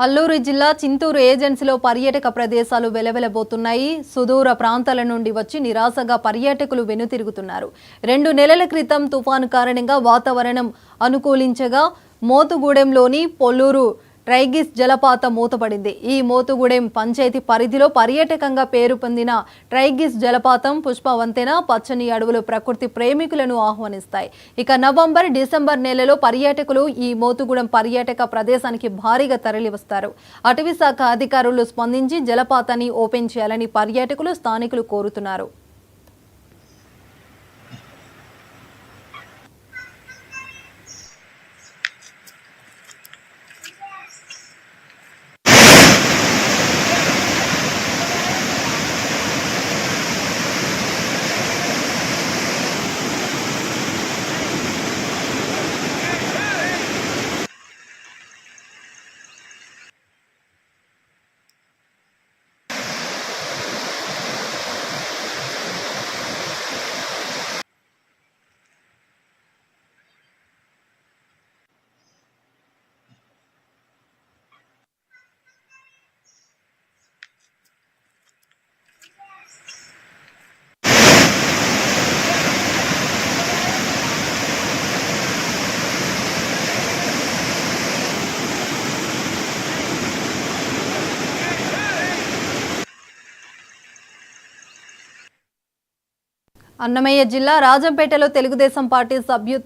అల్లూరు జిల్లా చింతూరు ఏజెన్సీలో పర్యాటక ప్రదేశాలు వెలవెలబోతున్నాయి. సుదూర ప్రాంతాల నుండి వచ్చి నిరాశగా పర్యాటకులు వెనుతిరుగుతున్నారు. 2 నెలల క్రితం తుఫాను కారణంగా వాతావరణం అనుకూలించగా మోతుగూడెంలోని పొల్లూరు ట్రైగిస్ జలపాతం మూతపడింది. ఈ మోతుగూడెం పంచాయతీ పరిధిలో పర్యాటకంగా పేరు పొందిన ట్రైగిస్ జలపాతం పుష్పవంతెన పచ్చని అడవులు ప్రకృతి ప్రేమికులను ఆహ్వానిస్తాయి. ఇక నవంబర్, డిసెంబర్ నెలలో పర్యాటకులు ఈ మోతుగూడెం పర్యాటక ప్రదేశానికి భారీగా తరలివస్తారు. అటవీ శాఖ అధికారులు స్పందించి జలపాతాన్ని ఓపెన్ చేయాలని పర్యాటకులు, స్థానికులు కోరుతున్నారు. అన్నమయ్య జిల్లా రాజంపేటలో తెలుగుదేశం పార్టీ సభ్యత్వ